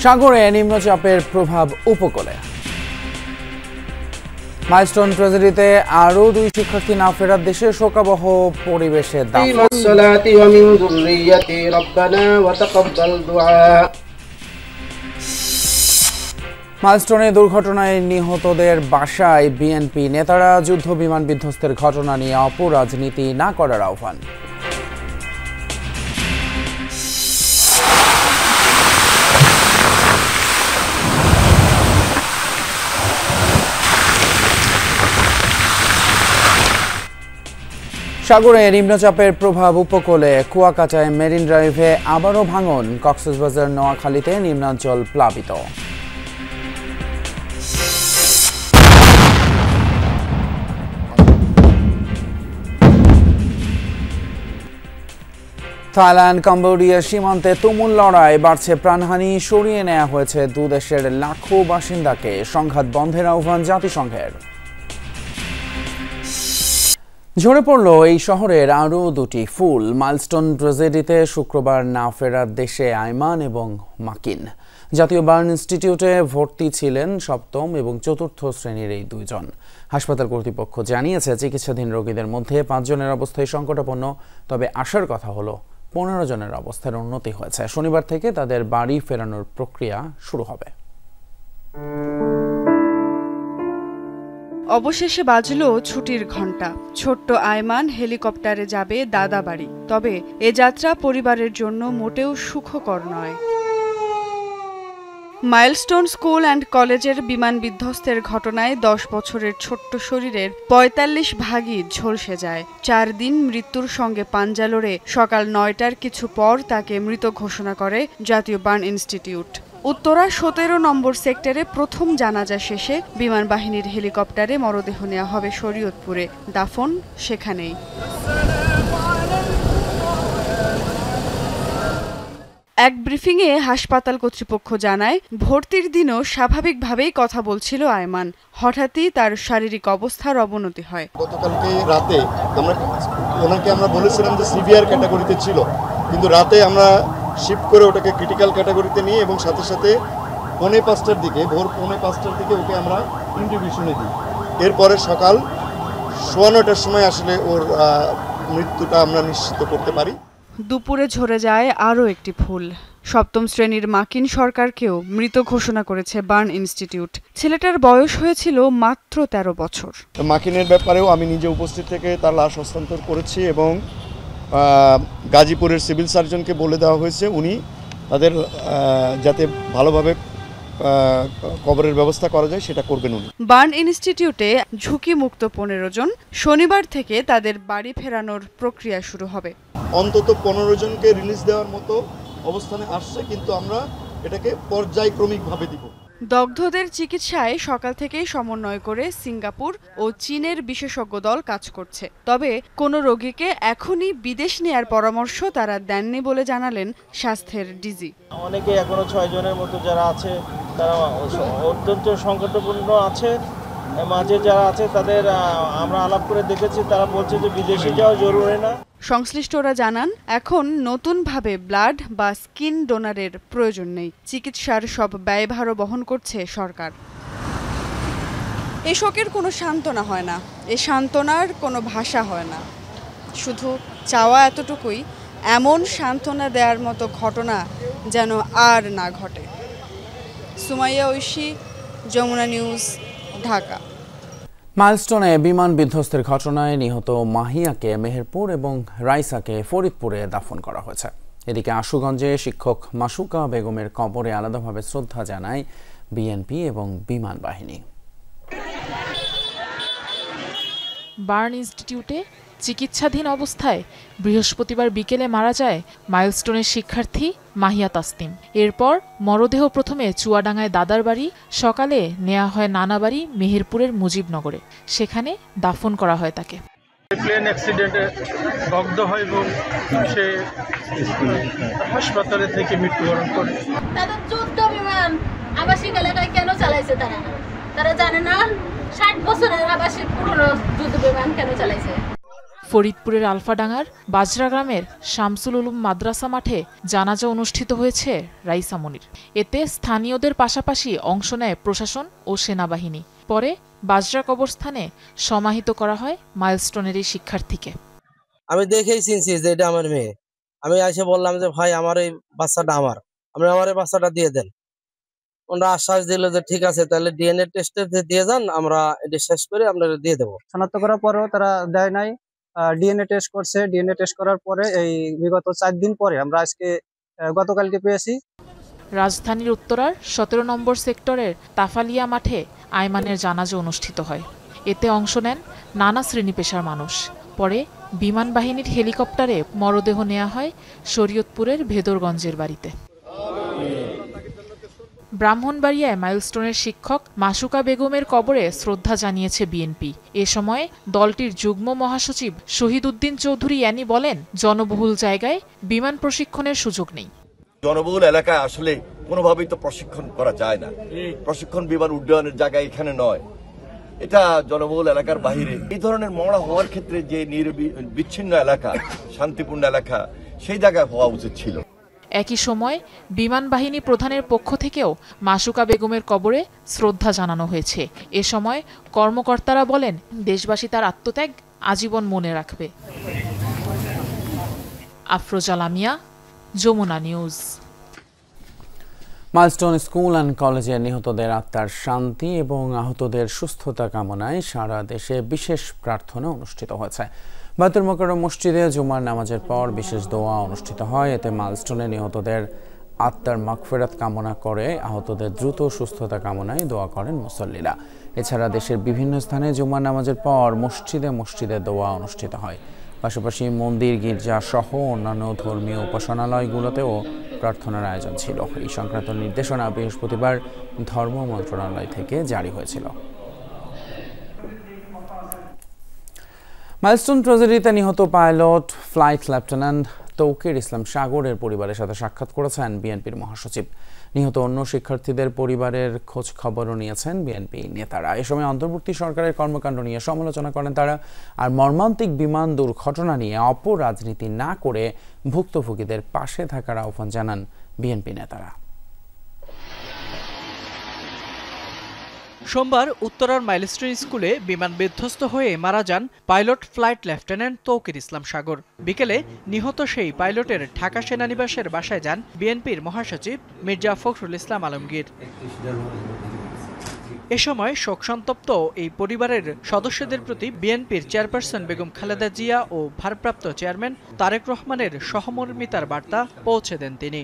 সাগরে নিম্নচাপের প্রভাব উপকূলে। মাইলস্টোন ট্র্যাজেডিতে আরও 2 শিক্ষার্থী না ফেরার দেশে শোকাবহ পরিবেশে দাফন। মাইলস্টোনে দুর্ঘটনায় নিহতদের বাসায় বিএনপি নেতারা যুদ্ধ বিমান বিধ্বস্তের ঘটনা নিয়ে অপরাজনীতি না করার আহ্বান। সাগরে নিম্নচাপের প্রভাব উপকূলে। কুয়াকাটায় মেরিন ড্রাইভে আবারও ভাঙন। কক্সবাজার নোয়াখালীতে নিম্নাঞ্চল প্লাবিত। থাইল্যান্ড কম্বোডিয়া সীমান্তে তুমুল লড়াই, বাড়ছে প্রাণহানি। সরিয়ে নেওয়া হয়েছে 2 দেশের লাখো বাসিন্দাকে। সংঘাত বন্ধের আহ্বান জাতিসংঘের। ঝরে পড়ল এই শহরের আরও 2টি ফুল। মাইলস্টোন ট্র্যাজেডিতে শুক্রবার না ফেরার দেশে আইমান এবং মাকিন। জাতীয় বার্ন ইনস্টিটিউটে ভর্তি ছিলেন 7ম এবং 4র্থ শ্রেণীর এই 2 জন। হাসপাতাল কর্তৃপক্ষ জানিয়েছে চিকিৎসাধীন রোগীদের মধ্যে 5 জনের অবস্থায় সংকটাপন্ন। তবে আশার কথা হলো 15 জনের অবস্থার উন্নতি হয়েছে। শনিবার থেকে তাদের বাড়ি ফেরানোর প্রক্রিয়া শুরু হবে। অবশেষে বাজল ছুটির ঘণ্টা। ছোট্ট আয়মান হেলিকপ্টারে যাবে দাদা বাড়ি। তবে এ যাত্রা পরিবারের জন্য মোটেও সুখকর নয়। মাইলস্টোন স্কুল অ্যান্ড কলেজের বিমান বিধ্বস্তের ঘটনায় 10 বছরের ছোট্ট শরীরের 45 ভাগই ঝলসে যায়। 4 দিন মৃত্যুর সঙ্গে পাঞ্জা লড়ে সকাল 9টার কিছু পর তাকে মৃত ঘোষণা করে জাতীয় বার্ন ইনস্টিটিউট। উত্তরা 17 নম্বর সেক্টরে প্রথম জানাজা শেষে বিমান বাহিনীর হেলিকপ্টারে মরদেহ নেওয়া হবে শরীয়তপুরে। দাফন সেখানেই। এক ব্রিফিংয়ে হাসপাতাল কর্তৃপক্ষ জানায়, ভর্তির দিনও স্বাভাবিকভাবেই কথা বলছিল আয়মান। হঠাৎই তার শারীরিক অবস্থার অবনতি হয়। গতকালকে রাতে ওনাকে আমরা বলেছিলাম যে সিভিয়ার ক্যাটাগরিতে ছিল, কিন্তু রাতে আমরা শিফট করে ওটাকে ক্রিটিক্যাল ক্যাটাগরিতে নিয়ে এবং সাথে সাথে ভোর 5:45টার দিকে ওকে আমরা ইন্টিউবেশনে দিই। এরপরে সকাল 9:15টার সময় আসলে ওর মৃত্যুটা আমরা নিশ্চিত করতে পারি। দুপুরে ঝরে যায় আরও একটি ফুল। 7ম শ্রেণীর মাকিন সরকারকেও মৃত ঘোষণা করেছে বার্ন ইনস্টিটিউট। ছেলেটার বয়স হয়েছিল মাত্র 13 বছর। মাকিনের ব্যাপারেও আমি নিজে উপস্থিত থেকে তার লাশ হস্তান্তর করেছি এবং গাজীপুরের সিভিল সার্জনকে বলে দেওয়া হয়েছে উনি তাদের যাতে ভালোভাবে কবরের ব্যবস্থা করা যায় সেটা করবেন উনি। বার্ন ইনস্টিটিউটে ঝুঁকিমুক্ত 15 জন। শনিবার থেকে তাদের বাড়ি ফেরানোর প্রক্রিয়া শুরু হবে। অন্তত 15 জনকে রিলিজ দেওয়ার মতো অবস্থানে আসছে, কিন্তু আমরা এটাকে পর্যায়ক্রমিকভাবে দিব। দগ্ধদের চিকিৎসায় সকাল থেকেই সমন্বয় করে সিঙ্গাপুর ও চীনের বিশেষজ্ঞ দল কাজ করছে। তবে কোনো রোগীকে এখনই বিদেশ নেয়ার পরামর্শ তারা দেননি বলে জানালেন স্বাস্থ্যের ডিজি। অনেকে এখনো 6 জনের মতো যারা আছে তারা অত্যন্ত সংকটপূর্ণ আছে। মাঝে যারা আছে তাদের আমরা আলাপ করে দেখেছি, তারা বলছে যে বিদেশে যাওয়া জরুরি না। সংশ্লিষ্টরা জানান, এখন নতুনভাবে ব্লাড বা স্কিন ডোনারের প্রয়োজন নেই। চিকিৎসার সব ব্যয়ভারও বহন করছে সরকার। এই শোকের কোনো সান্ত্বনা হয় না, এই সান্ত্বনার কোনো ভাষা হয় না। শুধু চাওয়া এতটুকুই, এমন সান্ত্বনা দেওয়ার মতো ঘটনা যেন আর না ঘটে। সুমাইয়া ঐশী, যমুনা নিউজ, ঢাকা। মাইলস্টোনে বিমান বিধ্বস্তের ঘটনায় নিহত মাহিয়াকে মেহেরপুর এবং রাইসাকে ফরিদপুরে দাফন করা হয়েছে। এদিকে আশুগঞ্জে শিক্ষক মাসুকা বেগমের কবরে আলাদাভাবে শ্রদ্ধা জানায় বিএনপি এবং বিমান বাহিনী। বার্ন ইনস্টিটিউটে চিকিৎসাধীন অবস্থায় বৃহস্পতিবার বিকেলে মারা যায় মাইলস্টোনের শিক্ষার্থী মাহিয়া তাসনিম। এরপর মরদেহ প্রথমে চুয়াডাঙ্গায় দাদার বাড়ি, সকালে নেওয়া হয় নানা বাড়ি মেহেরপুরের মুজিবনগরে। সেখানে দাফন করা হয় তাকে। প্লেন অ্যাক্সিডেন্টে দগ্ধ হয় এবং সে হাসপাতালে থেকে মৃত্যুবরণ করে। তাদের যুদ্ধ বিমান আবাসিক এলাকায় কেন চালাইছে তারা জানে না। 60 বছরের আবাসিক পুরনো যুদ্ধ বিমান কেন চালাইছে? ফরিদপুরের আলফাডাঙ্গার বাজরা গ্রামের শামসুল উলুম মাদ্রাসা মাঠে জানাজা অনুষ্ঠিত হয়েছে রাইসা মনির। এতে স্থানীয়দের পাশাপাশি অংশ নেয় প্রশাসন ও সেনাবাহিনী। পরে বাজরা কবরস্থানে সমাহিত করা হয় মাইলস্টোনের এই শিক্ষার্থীকে। আমি দেখেই চিনছি যে এটা আমার মেয়ে। আমি এসে বললাম যে ভাই আমার এই বাচ্চাটা আমার এই বাচ্চাটা দিয়ে দেন। ওনারা আশ্বাস দিল যে ঠিক আছে, তাহলে ডিএনএ টেস্টে দিয়ে যান, আমরা এটা শেষ করে আপনারা দিয়ে দেবো। শনাক্ত করার পরেও তারা দেয় নাই। ডিএনএ টেস্ট করছে, ডিএনএ টেস্ট করার পরে এই বিগত 4 দিন পরে আমরা আজকে গতকালকে পেয়েছি। রাজধানীর উত্তরার 17 নম্বর সেক্টরের তাফালিয়া মাঠে আইমানের জানাজা অনুষ্ঠিত হয়। এতে অংশ নেন নানা শ্রেণী পেশার মানুষ। পরে বিমান বাহিনীর হেলিকপ্টারে মরদেহ নেওয়া হয় শরীয়তপুরের ভেদরগঞ্জের বাড়িতে। ব্রাহ্মণবাড়িয়ায় মাইলস্টোনের শিক্ষক মাসুকা বেগমের কবরে শ্রদ্ধা জানিয়েছে বিএনপি। এ সময় দলটির যুগ্ম মহাসচিব শহীদ উদ্দিন চৌধুরী ইয়ানি বলেন, জনবহুল জায়গায় বিমান প্রশিক্ষণের সুযোগ নেই। জনবহুল এলাকায় আসলে কোনোভাবেই তো প্রশিক্ষণ করা যায় না। প্রশিক্ষণ বিমান উড্ডয়নের জায়গা এখানে নয়, এটা জনবহুল এলাকার বাইরে। এই ধরনের মহড়া হওয়ার ক্ষেত্রে যে বিচ্ছিন্ন এলাকা, শান্তিপূর্ণ এলাকা, সেই জায়গায় হওয়া উচিত ছিল। একই সময় বিমান বাহিনী প্রধানের পক্ষ থেকেও মাসুকা বেগমের কবরে শ্রদ্ধা জানানো হয়েছে। এ সময় কর্মকর্তারা বলেন, দেশবাসী তার আত্মত্যাগ আজীবন মনে রাখবে। Afroza Lamia, Jamuna news. Milestone school and কলেজে নিহতদের আত্মার শান্তি এবং আহতদের সুস্থতা কামনায় সারা দেশে বিশেষ প্রার্থনা অনুষ্ঠিত হয়েছে। বাইতুল মোকাররম মসজিদে জুমার নামাজের পর বিশেষ দোয়া অনুষ্ঠিত হয়। এতে মাইলস্টোনে নিহতদের আত্মার মাগফিরাত কামনা করে আহতদের দ্রুত সুস্থতা কামনায় দোয়া করেন মুসল্লিরা। এছাড়া দেশের বিভিন্ন স্থানে জুমার নামাজের পর মসজিদে মসজিদে দোয়া অনুষ্ঠিত হয়। পাশাপাশি মন্দির, গির্জা সহ অন্যান্য ধর্মীয় উপাসনালয়গুলোতেও প্রার্থনার আয়োজন ছিল। এই সংক্রান্ত নির্দেশনা বৃহস্পতিবার ধর্ম মন্ত্রণালয় থেকে জারি হয়েছিল। মাইলস্টোন ট্র্যাজেডিতে নিহত পাইলট ফ্লাইট লেফটেন্যান্ট তৌকির ইসলাম সাগরের পরিবারের সাথে সাক্ষাৎ করেছেন বিএনপির মহাসচিব। নিহত অন্য শিক্ষার্থীদের পরিবারের খোঁজ খবরও নিয়েছেন বিএনপি নেতারা। এ সময় অন্তর্বর্তী সরকারের কর্মকাণ্ড নিয়ে সমালোচনা করেন তারা। আর মর্মান্তিক বিমান দুর্ঘটনা নিয়ে অপরাজনীতি না করে ভুক্তভোগীদের পাশে থাকার আহ্বান জানান বিএনপি নেতারা। সোমবার উত্তরার মাইলস্টোন স্কুলে বিমান বিধ্বস্ত হয়ে মারা যান পাইলট ফ্লাইট লেফটেন্যান্ট তৌকির ইসলাম সাগর। বিকেলে নিহত সেই পাইলটের ঢাকা সেনানিবাসের বাসায় যান বিএনপির মহাসচিব মির্জা ফখরুল ইসলাম আলমগীর। এ সময় শোকসন্তপ্ত এই পরিবারের সদস্যদের প্রতি বিএনপির চেয়ারপারসন বেগম খালেদা জিয়া ও ভারপ্রাপ্ত চেয়ারম্যান তারেক রহমানের সহমর্মিতার বার্তা পৌঁছে দেন তিনি।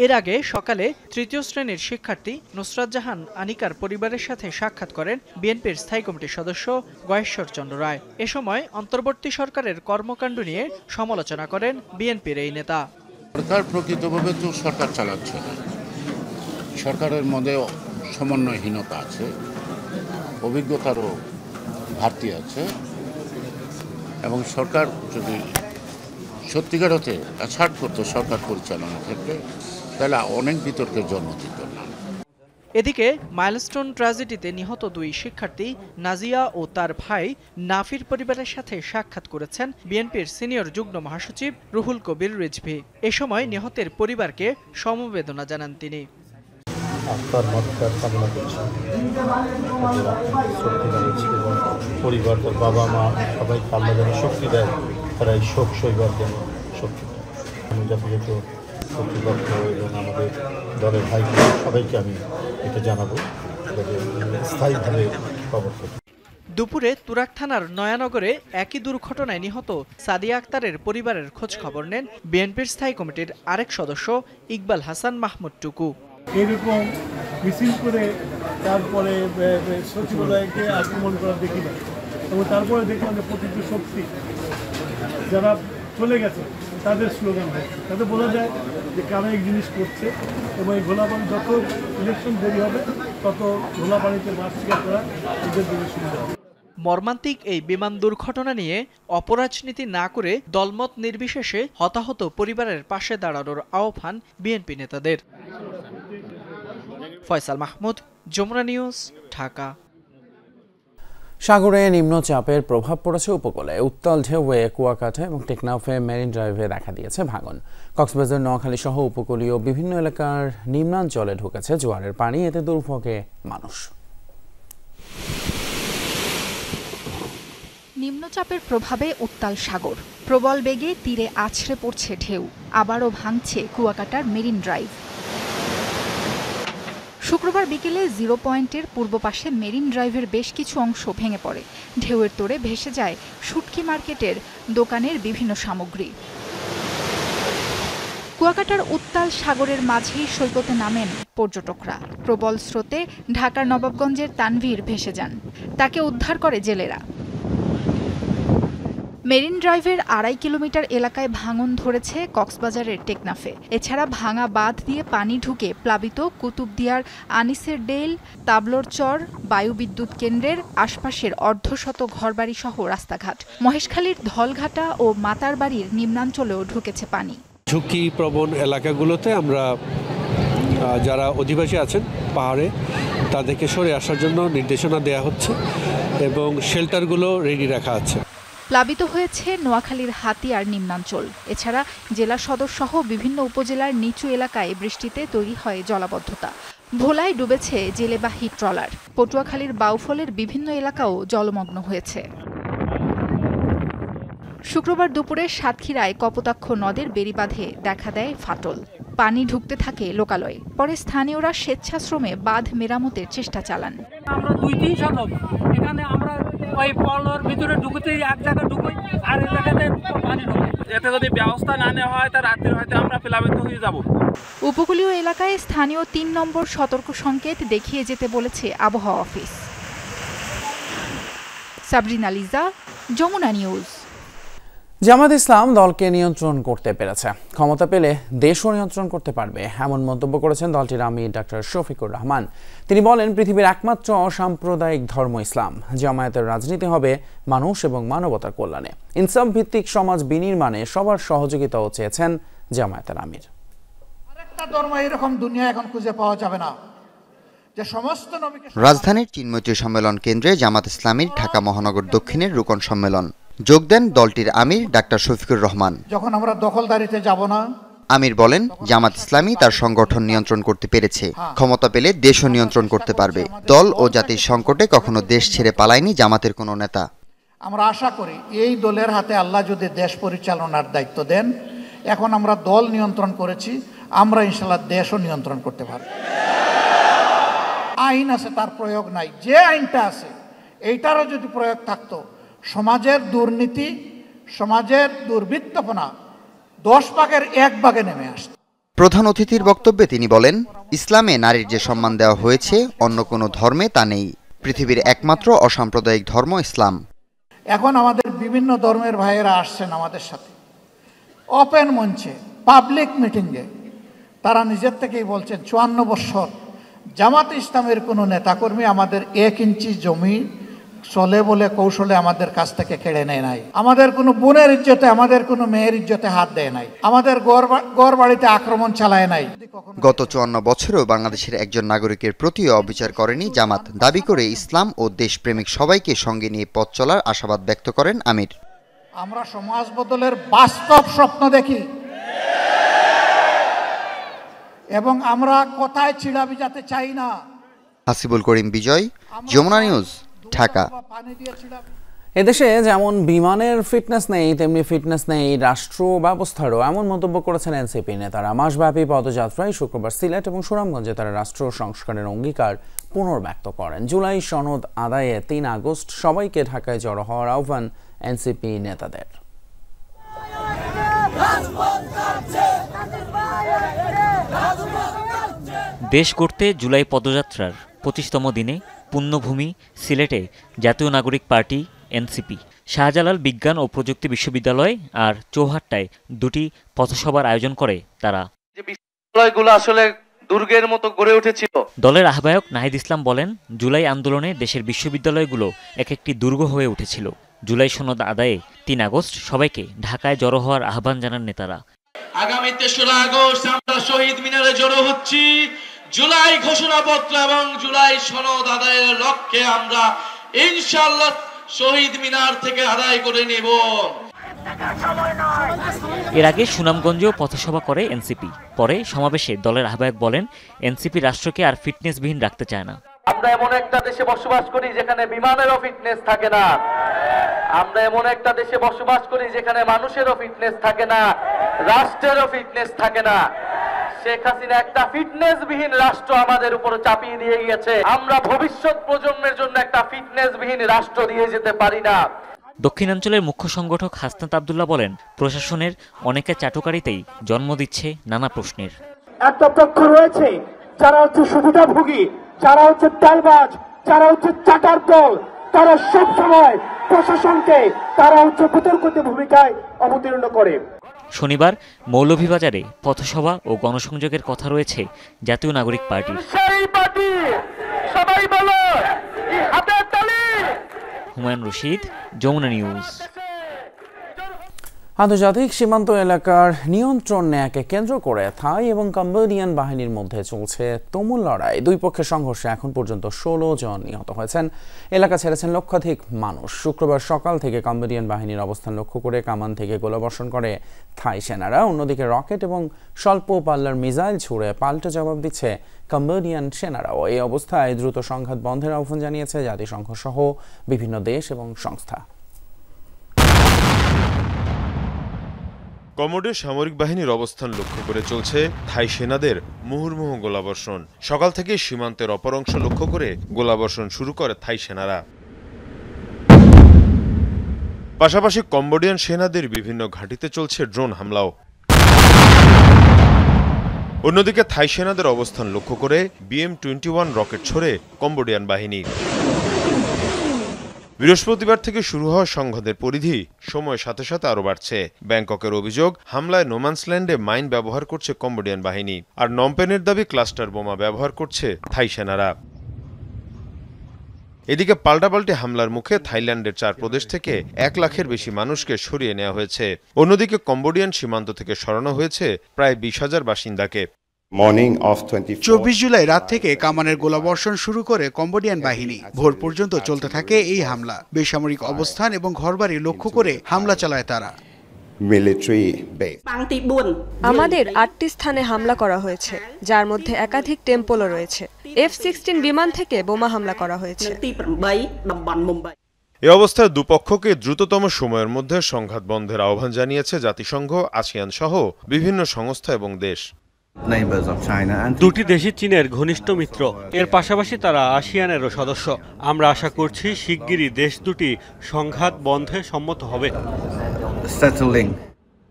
এর আগে সকালে তৃতীয় শ্রেণীর শিক্ষার্থী নুসরাত জাহান আনিকার পরিবারের সাথে সাক্ষাৎ করেন বিএনপির স্থায়ী কমিটির সদস্য গয়েশ্বর চন্দ্র রায়। এ সময় অন্তর্বর্তী সরকারের কর্মকাণ্ড নিয়ে সমালোচনা করেন বিএনপির এই নেতা। সরকার প্রকৃতভাবে তো সরকার চালাচ্ছে না, সরকারের মধ্যে সমন্বয়হীনতা আছে, অভিজ্ঞতারও ঘাটতি আছে, এবং সরকার যদি সত্যিকার হতে ছাড় করতো সরকার পরিচালনার ক্ষেত্রে, তাহলে অনেক বিতর্কের জন্ম দিত না। এদিকে মাইলস্টোন ট্র্যাজেডিতে নিহত দুই শিক্ষার্থী নাজিয়া ও তার ভাই নাফির পরিবারের সাথে সাক্ষাৎ করেছেন বিএনপির সিনিয়র যুগ্ম মহাসচিব রুহুল কবির রিজভী। এ সময় নিহতের পরিবারকে সমবেদনা জানান তিনি। পরিবার, তার বাবা মা সবাই আল্লাহ যেন শক্তি দেয়, তারা এই শোক সইবার যেন শক্তি দেয়। আমি যথাযথ কর্তৃপক্ষ এবং আমাদের দলের ভাই সবাইকে আমি এটা জানাবো, যাতে স্থায়ীভাবে খবর করি। দুপুরে তুরাগ থানার নয়ানগরে একই দুর্ঘটনায় নিহত সাদিয়া আক্তারের পরিবারের খোঁজ খবর নেন বিএনপির স্থায়ী কমিটির আরেক সদস্য ইকবাল হাসান মাহমুদ টুকু। এরকম মিছিল করে তারপরে সচিবালয়কে আক্রমণ করা দেখি না, এবং তারপরে দেখলাম যে প্রতিটি শক্তি যারা চলে গেছে তাদের স্লোগান হচ্ছে, তাতে বোঝা যায় যে কারা এই জিনিস করছে। এবং এই ঘোলাপানি যত ইলেকশন দেরি হবে তত ঘোলাপানিতে মাছ শিকার করা এদের জন্য সুবিধা হবে। মর্মান্তিক এই বিমান দুর্ঘটনা নিয়ে অপরাজনীতি না করে দলমত নির্বিশেষে হতাহত পরিবারের পাশে দাঁড়ানোর আহ্বান বিএনপি নেতাদের। ফয়সাল মাহমুদ, যমুনা নিউজ, ঢাকা। সাগরে নিম্নচাপের প্রভাব পড়েছে উপকূলে। উত্তাল ঢেউয়ে কুয়াকাটা এবং টেকনাফে মেরিন ড্রাইভে দেখা দিয়েছে ভাঙন। কক্সবাজার, নোয়াখালী সহ উপকূলীয় বিভিন্ন এলাকার নিম্নাঞ্চলে ঢুকেছে জোয়ারের পানি, এতে দুর্ভোগে মানুষ। নিম্নচাপের প্রভাবে উত্তাল সাগর, প্রবল বেগে তীরে আছড়ে পড়ছে ঢেউ, আবারও ভাঙছে কুয়াকাটার মেরিন ড্রাইভ। শুক্রবার বিকেলে 0 পয়েন্টের পূর্ব পাশে মেরিন ড্রাইভের বেশ কিছু অংশ ভেঙে পড়ে। ঢেউয়ের তোড়ে ভেসে যায় শুটকি মার্কেটের দোকানের বিভিন্ন সামগ্রী। কুয়াকাটার উত্তাল সাগরের মাঝেই সৈকতে নামেন পর্যটকরা। প্রবল স্রোতে ঢাকার নবাবগঞ্জের তানভীর ভেসে যান, তাকে উদ্ধার করে জেলেরা। মেরিন ড্রাইভের 2.5 কিলোমিটার এলাকায় ভাঙন ধরেছে কক্সবাজারের টেকনাফে। এছাড়া ভাঙা বাঁধ দিয়ে পানি ঢুকে প্লাবিত কুতুবদিয়ার আনিসের ডেল, তাবলোর চর, বায়ুবিদ্যুৎ কেন্দ্রের আশপাশের অর্ধশত ঘরবাড়ি সহ রাস্তাঘাট। মহেশখালীর ধলঘাটা ও মাতারবাড়ির নিম্নাঞ্চলেও ঢুকেছে পানি। ঝুঁকি প্রবণ এলাকাগুলোতে আমরা যারা অধিবাসী আছেন পাহাড়ে, তাদেরকে সরে আসার জন্য নির্দেশনা দেওয়া হচ্ছে এবং শেল্টারগুলো রেডি রাখা আছে। প্লাবিত হয়েছে নোয়াখালীর হাতিয়ার নিম্নাঞ্চল। এছাড়া জেলা সদর সহ বিভিন্ন উপজেলার নিচু এলাকায় বৃষ্টিতে তৈরি হয় জলাবদ্ধতা। ভোলায় ডুবেছে জেলেবাহী ট্রলার। পটুয়াখালীর বাউফলের বিভিন্ন এলাকাও জলমগ্ন হয়েছে। শুক্রবার দুপুরে সাতক্ষীরায় কপোতাক্ষ নদের বেড়িবাঁধে দেখা দেয় ফাটল। পানি ঢুকতে থাকে লোকালয়ে। পরে স্থানীয়রা স্বেচ্ছাশ্রমে বাঁধ মেরামতের চেষ্টা চালান। আমরা 2-3 শতক এখানে আমরা ওই পলর ভিতরে ঢুকতে এক জায়গায় ঢুকি আর এই জায়গাতে পানি ঢুকে। এতে যদি ব্যবস্থা না নেওয়া হয় তার রাত্রে হয়তো আমরা প্লাবিত হয়ে যাব। উপকূলীয় এলাকায় স্থানীয় 3 নম্বর সতর্ক সংকেত দেখিয়ে যেতে বলেছে আবহাওয়া অফিস। সাবরিনা লিজা, যমুনা নিউজ। জামাত ইসলাম দলকে নিয়ন্ত্রণ করতে পেরেছে, ক্ষমতা পেলে দেশও নিয়ন্ত্রণ করতে পারবে, এমন মন্তব্য করেছেন দলটির আমির ডাক্তার শফিকুর রহমান। তিনি বলেন, পৃথিবীর একমাত্র অসাম্প্রদায়িক ধর্ম ইসলাম। জামায়াতের রাজনীতি হবে মানুষ এবং মানবতার কল্যাণে। ইনসাফ ভিত্তিক সমাজ বিনির্মাণে সবার সহযোগিতাও চেয়েছেন জামায়াতের আমির। আরেকটা ধর্ম এরকম দুনিয়া এখন খুঁজে পাওয়া যাবে না যে সমস্ত নবীকে। রাজধানীর চিন্ময়ী সম্মেলন কেন্দ্রে জামাত ইসলামীর ঢাকা মহানগর দক্ষিণের রুকন সম্মেলন। যোগ দেন দলটির আমির ডাক্তার শফিকুর রহমান। যখন আমরা দখলদারিতে যাব না, আমির বলেন, জামাত ইসলামী তার সংগঠন নিয়ন্ত্রণ করতে পেরেছে, ক্ষমতা পেলে দেশও নিয়ন্ত্রণ করতে পারবে। দল ও জাতির সংকটে কখনো দেশ ছেড়ে পালায়নি জামাতের কোনো নেতা। আমরা আশা করি এই দলের হাতে আল্লাহ যদি দেশ পরিচালনার দায়িত্ব দেন, এখন আমরা দল নিয়ন্ত্রণ করেছি, আমরা ইনশাআল্লাহ দেশও নিয়ন্ত্রণ করতে পারব। আইন আছে, তার প্রয়োগ নাই। যে আইনটা আছে এইটারও যদি প্রয়োগ থাকতো, সমাজের দুর্নীতি, সমাজের দুর্বৃত্তপনা 10 ভাগের 1 ভাগে নেমে আসত। প্রধান অতিথির বক্তব্যে তিনি বলেন, ইসলামে নারীর যে সম্মান দেওয়া হয়েছে অন্য কোনো ধর্মে তা নেই। পৃথিবীর একমাত্র অসাম্প্রদায়িক ধর্ম ইসলাম। এখন আমাদের বিভিন্ন ধর্মের ভাইয়েরা আসছেন আমাদের সাথে ওপেন মঞ্চে, পাবলিক মিটিংয়ে। তারা নিজের থেকেই বলছেন 54 বছর জামাত ইসলামের কোনো নেতাকর্মী আমাদের 1 ইঞ্চি জমি চলে বলে কৌশলে আমাদের কাছ থেকে কেড়ে নেয় নাই। আমাদের কোনো বোনের ইজ্জতে, আমাদের কোনো মেয়ের ইজ্জতে হাত দেয় নাই। আমাদের গড় বাড়িতে আক্রমণ চালায় নাই। গত 54 বছরেও বাংলাদেশের একজন নাগরিকের প্রতিও অবিচার করেনি জামাত। দাবি করে ইসলাম ও দেশপ্রেমিক সবাইকে সঙ্গে নিয়ে পথ চলার আশাবাদ ব্যক্ত করেন আমির। আমরা সমাজ বদলের বাস্তব স্বপ্ন দেখি এবং আমরা কোথায় ছিড়া বিজাতে চাই না। হাসিবুল করিম বিজয়, যমুনা নিউজ, ঢাকা। এদেশে যেমন বিমানের ফিটনেস নেই, তেমনি ফিটনেস নেই রাষ্ট্র ব্যবস্থারও, এমন মন্তব্য করেছেন এনসিপি নেতারা। মাসব্যাপী পদযাত্রায় শুক্রবার সিলেট এবং সুনামগঞ্জে তারা রাষ্ট্র সংস্কারের অঙ্গীকার পুনর্ব্যক্ত করেন। জুলাই সনদ আদায়ে 3 আগস্ট সবাইকে ঢাকায় জড়ো হওয়ার আহ্বান এনসিপি নেতাদের। দেশ গড়তে জুলাই পদযাত্রার 25তম দিনে পুণ্যভূমি সিলেটে জাতীয় নাগরিক পার্টি এনসিপি, শাহজালাল বিজ্ঞান ও প্রযুক্তি বিশ্ববিদ্যালয় আর চৌহাট্টায় 2টি পথসভার আয়োজন করে তারা। বিশ্ববিদ্যালয়গুলো আসলে দুর্গের মতো গড়ে উঠেছিল। দলের আহ্বায়ক নাহিদ ইসলাম বলেন, জুলাই আন্দোলনে দেশের বিশ্ববিদ্যালয়গুলো এক একটি দুর্গ হয়ে উঠেছিল। জুলাই সনদ আদায়ে 3 আগস্ট সবাইকে ঢাকায় জড়ো হওয়ার আহ্বান জানান নেতারা। আগামী 3রা আগস্ট আমরা শহীদ মিনারে জড়ো হচ্ছি। জুলাই ঘোষণাপত্র এবং জুলাই সনদ আদায়ের লক্ষ্যে আমরা ইনশাআল্লাহ শহীদ মিনার থেকে আদায় করে নেব। এর আগে সুনামগঞ্জেও পথসভা করে এনসিপি। পরে সমাবেশে দলের আহ্বায়ক বলেন, এনসিপি রাষ্ট্রকে আর ফিটনেসবিহীন রাখতে চায় না। আমরা এমন একটা দেশে বসবাস করি যেখানে বিমানেরও ফিটনেস থাকে না। আমরা এমন একটা দেশে বসবাস করি যেখানে মানুষেরও ফিটনেস থাকে না, রাষ্ট্রেরও ফিটনেস থাকে না। শেখ হাসিনা একটা ফিটনেসবিহীন রাষ্ট্র আমাদের উপর চাপিয়ে দিয়ে গিয়েছে। আমরা ভবিষ্যৎ প্রজন্মের জন্য একটা ফিটনেসবিহীন রাষ্ট্র দিয়ে যেতে পারি না। দক্ষিণাঞ্চলের মুখ্য সংগঠক হাসনাত আব্দুল্লাহ বলেন, প্রশাসনের অনেকের চাটুকারিতেই জন্ম দিচ্ছে নানা প্রশ্নের। একটা পক্ষ রয়েছে যারা হচ্ছে সুবিধাভোগী, যারা হচ্ছে তেলবাজ, যারা হচ্ছে চাটার দল, তারা সবসময় প্রশাসনকে তারা হচ্ছে বিতর্কিত ভূমিকায় অবতীর্ণ করে। শনিবার মৌলভীবাজারে পথসভা ও গণসংযোগের কথা রয়েছে জাতীয় নাগরিক পার্টির। হুমায়ুন রশিদ, যমুনা নিউজ। আন্তর্জাতিক সীমান্ত এলাকার নিয়ন্ত্রণ নেয়াকে কেন্দ্র করে থাই এবং কম্বোডিয়ান বাহিনীর মধ্যে চলছে তুমুল লড়াই। দুই পক্ষের সংঘর্ষে এখন পর্যন্ত 16 জন নিহত হয়েছেন। এলাকা ছেড়েছেন লক্ষাধিক মানুষ। শুক্রবার সকাল থেকে কম্বোডিয়ান বাহিনীর অবস্থান লক্ষ্য করে কামান থেকে গোলাবর্ষণ করে থাই সেনারা। অন্যদিকে রকেট এবং স্বল্প পাল্লার মিসাইল ছুড়ে পাল্টা জবাব দিচ্ছে কম্বোডিয়ান সেনারাও। এই অবস্থায় দ্রুত সংঘাত বন্ধের আহ্বান জানিয়েছে জাতিসংঘ সহ বিভিন্ন দেশ এবং সংস্থা। কমোডোর সামরিক বাহিনীর অবস্থান লক্ষ্য করে চলছে থাই সেনাদের মুহুর্মুহু গোলাবর্ষণ। সকাল থেকে সীমান্তের অপর অংশ লক্ষ্য করে গোলাবর্ষণ শুরু করে থাই সেনারা। পাশাপাশি কম্বোডিয়ান সেনাদের বিভিন্ন ঘাঁটিতে চলছে ড্রোন হামলাও। অন্যদিকে থাই সেনাদের অবস্থান লক্ষ্য করে BM-21 রকেট ছোড়ে কম্বোডিয়ান বাহিনী। বৃহস্পতিবার থেকে শুরু হওয়া সংঘাতের পরিধি সময়ের সাথে সাথে আরও বাড়ছে। ব্যাংককের অভিযোগ, হামলায় নোম্যান্সল্যান্ডে মাইন ব্যবহার করছে কম্বোডিয়ান বাহিনী, আর নমপেনের দাবি ক্লাস্টার বোমা ব্যবহার করছে থাই সেনারা। এদিকে পাল্টাপাল্টি হামলার মুখে থাইল্যান্ডের 4 প্রদেশ থেকে 1 লাখের বেশি মানুষকে সরিয়ে নেওয়া হয়েছে। অন্যদিকে কম্বোডিয়ান সীমান্ত থেকে সরানো হয়েছে প্রায় 20,000 বাসিন্দাকে। 24 জুলাই রাত থেকে কামানের গোলাবর্ষণ শুরু করে কম্বোডিয়ান বাহিনী। ভোর পর্যন্ত চলতে থাকে এই হামলা। বেসামরিক অবস্থান এবং ঘরবাড়ি লক্ষ্য করে হামলা চালায় তারা। আমাদের 8টি স্থানে হামলা করা হয়েছে, যার মধ্যে একাধিক টেম্পলও রয়েছে। F-16 বিমান থেকে বোমা হামলা করা হয়েছে। এ অবস্থায় দুপক্ষকে দ্রুততম সময়ের মধ্যে সংঘাত বন্ধের আহ্বান জানিয়েছে জাতিসংঘ, আসিয়ান সহ বিভিন্ন সংস্থা এবং দেশ। দুটি দেশই চীনের ঘনিষ্ঠ মিত্র। এর পাশাপাশি তারা আসিয়ানেরও সদস্য। আমরা আশা করছি শিগগিরই দেশ দুটি সংঘাত বন্ধে সম্মত হবে।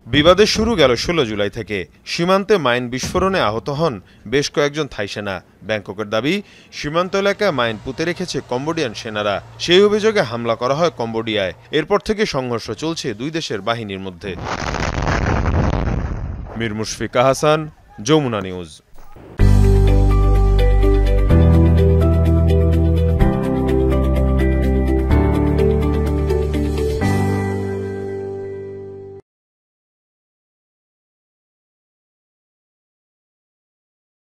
বিবাদের শুরু গেল 16 জুলাই থেকে। সীমান্তে মাইন বিস্ফোরণে আহত হন বেশ কয়েকজন থাই সেনা। ব্যাংককের দাবি, সীমান্ত এলাকায় মাইন পুঁতে রেখেছে কম্বোডিয়ান সেনারা। সেই অভিযোগে হামলা করা হয় কম্বোডিয়ায়। এরপর থেকে সংঘর্ষ চলছে দুই দেশের বাহিনীর মধ্যে। মীর মুশফিকা হাসান, যমুনা নিউজ।